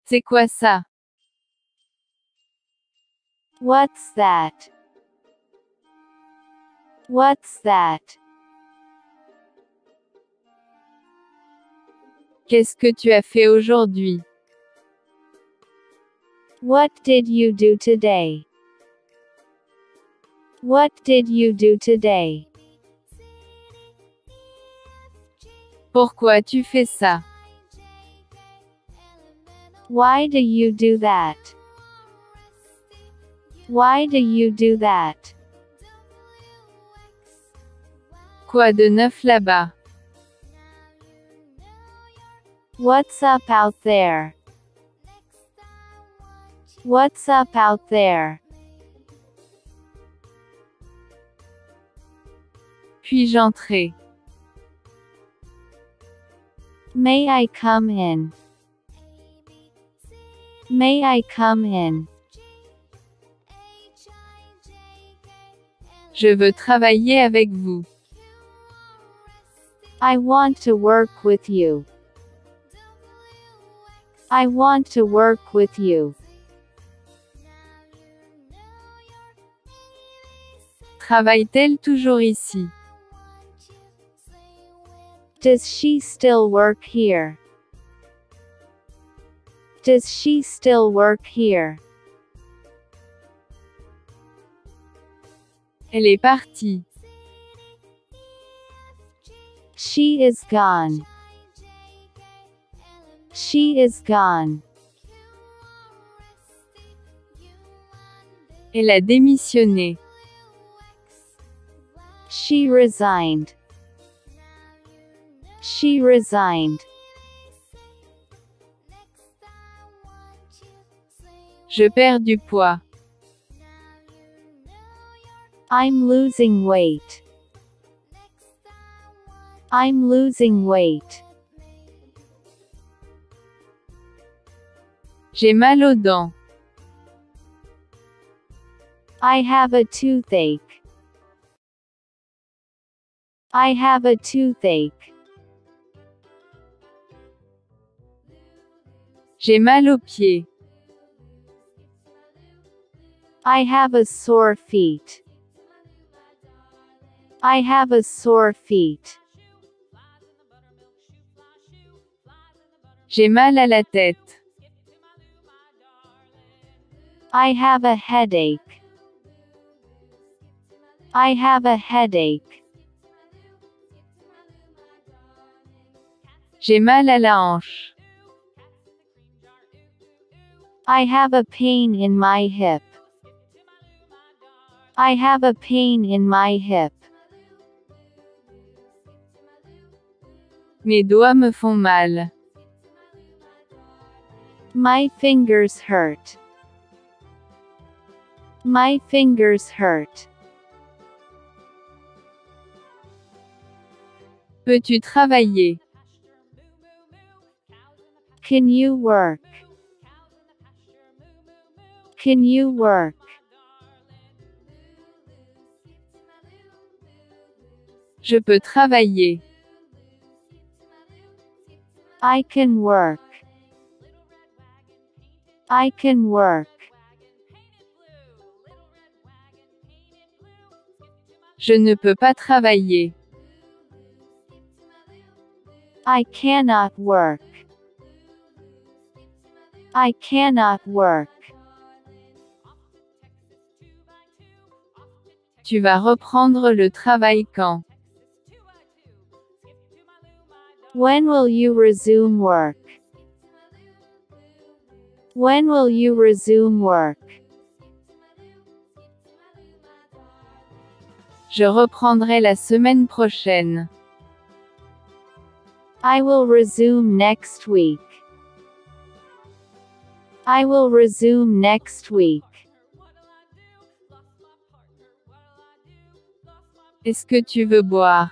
C'est quoi ça? What's that? What's that? Qu'est-ce que tu as fait aujourd'hui? What did you do today? What did you do today? Pourquoi tu fais ça? Why do you do that? Why do you do that? Quoi de neuf là-bas? What's up out there? What's up out there? Puis-je entrer? May I come in? May I come in? Je veux travailler avec vous. I want to work with you. I want to work with you. Travaille-t-elle toujours ici? Does she still work here? Does she still work here? Elle est partie. She is gone. She is gone. Elle a démissionné. She resigned. She resigned. Je perds du poids. I'm losing weight. I'm losing weight. J'ai mal aux dents. I have a toothache. I have a toothache. J'ai mal aux pieds. I have a sore feet. I have a sore feet. J'ai mal à la tête. I have a headache. I have a headache. J'ai mal à la hanche. I have a pain in my hip. I have a pain in my hip. Mes doigts me font mal. My fingers hurt. My fingers hurt. Peux-tu travailler? Can you work? Can you work? Je peux travailler. I can work. I can work. Je ne peux pas travailler. I cannot work. I cannot work. Tu vas reprendre le travail quand? When will you resume work? When will you resume work? Je reprendrai la semaine prochaine. I will resume next week. I will resume next week. Est-ce que tu veux boire?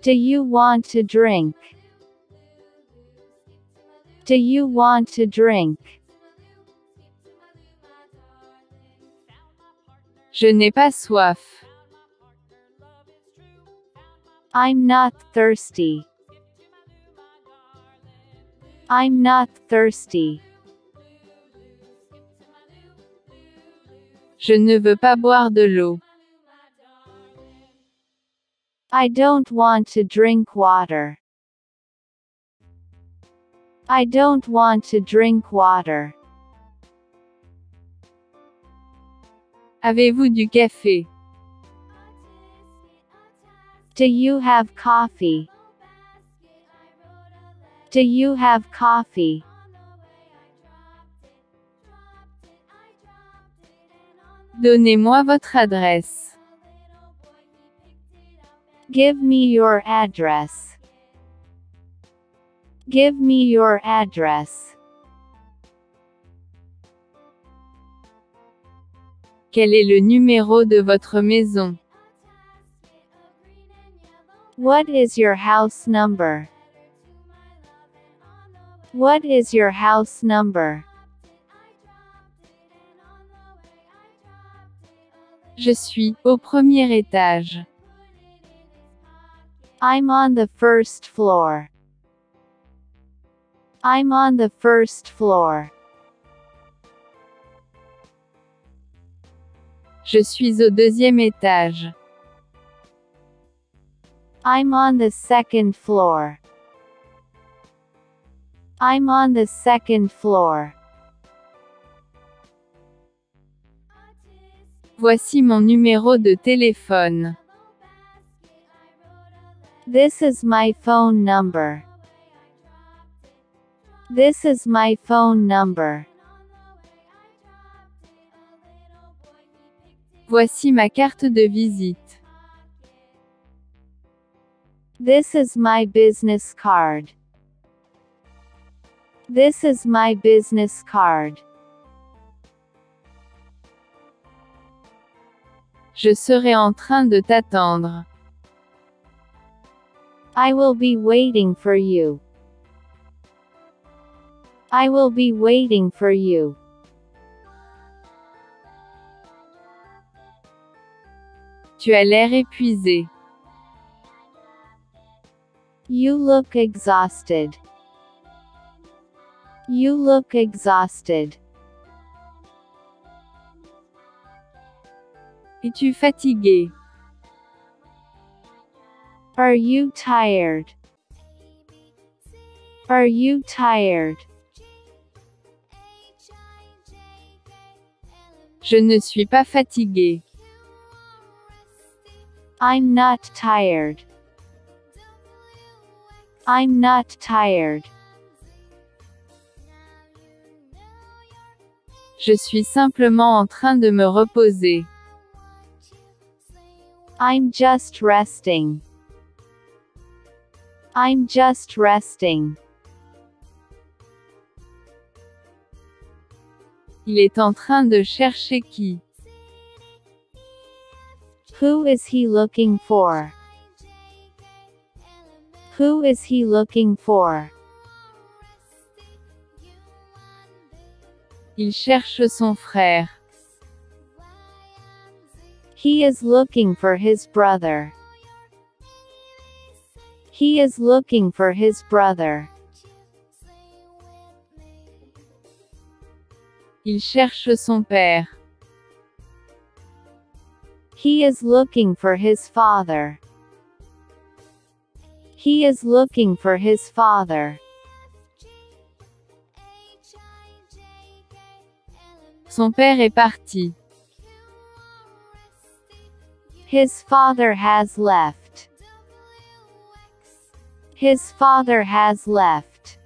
Do you want to drink? Do you want to drink? Je n'ai pas soif. I'm not thirsty. I'm not thirsty. Je ne veux pas boire de l'eau. I don't want to drink water. I don't want to drink water. Avez-vous du café? Do you have coffee? Do you have coffee? Donnez-moi votre adresse. Give me your address. Give me your address. Quel est le numéro de votre maison? What is your house number? What is your house number? Je suis au premier étage. I'm on the first floor. I'm on the first floor. Je suis au deuxième étage. I'm on the second floor. I'm on the second floor. Voici mon numéro de téléphone. This is my phone number. This is my phone number. Voici ma carte de visite. This is my business card. This is my business card. Je serai en train de t'attendre. I will be waiting for you. I will be waiting for you. Tu as l'air épuisé. You look exhausted. You look exhausted. Es-tu fatigué? Are you tired? Are you tired? Je ne suis pas fatigué. I'm not tired. I'm not tired. Je suis simplement en train de me reposer. I'm just resting. I'm just resting. Il est en train de chercher qui? Who is he looking for? Who is he looking for? Il cherche son frère. He is looking for his brother. He is looking for his brother. Il cherche son père. He is looking for his father. He is looking for his father. Son père est parti. His father has left. His father has left.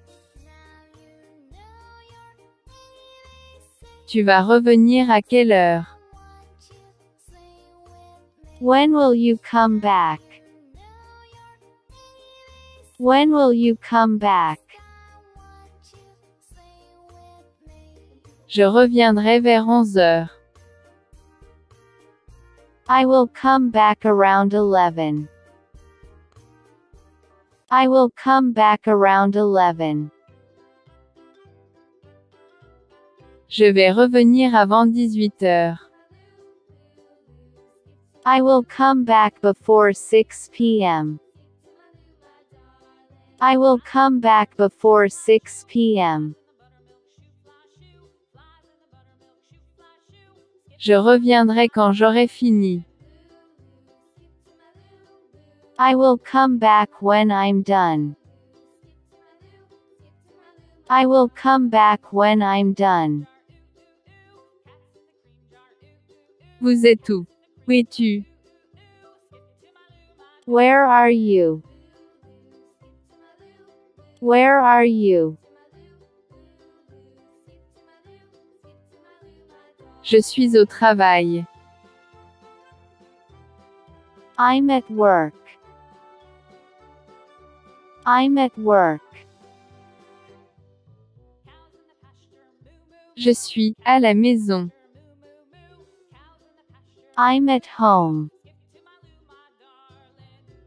Tu vas revenir à quelle heure? When will you come back? When will you come back? Je reviendrai vers 11 heures. I will come back around 11. I will come back around 11. Je vais revenir avant 18 heures. I will come back before 6 p.m. I will come back before 6 p.m. Je reviendrai quand j'aurai fini. I will come back when I'm done. I will come back when I'm done. Vous êtes où? Où es-tu? Where are you? Where are you? Je suis au travail. I'm at work. I'm at work. Je suis à la maison. I'm at home.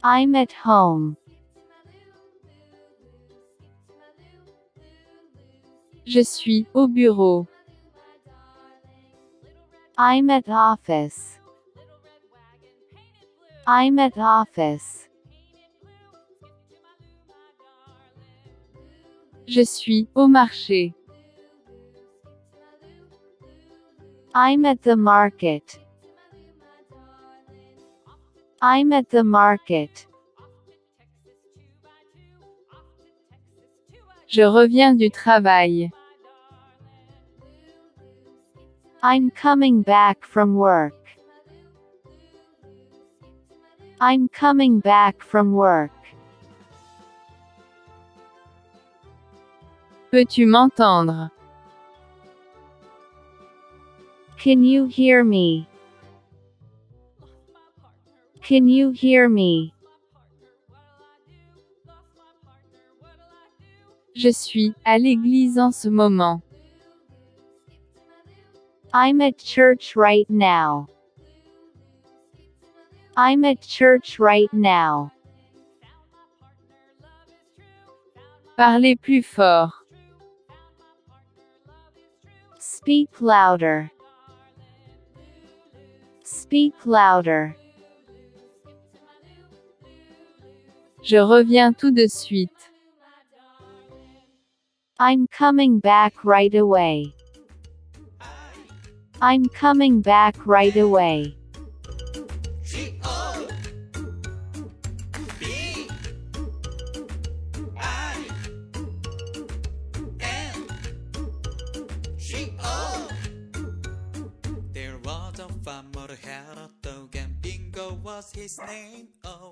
I'm at home. Je suis au bureau. I'm at office. I'm at office. Je suis au marché. I'm at the market. I'm at the market. Je reviens du travail. I'm coming back from work. I'm coming back from work. Peux-tu m'entendre? Can you hear me? Can you hear me? Je suis à l'église en ce moment. I'm at church right now. I'm at church right now. Parlez plus fort. Speak louder. Speak louder. Je reviens tout de suite. I'm coming back right away. I'm coming back right away. There was a farmer who had a dog and Bingo was his name. Oh.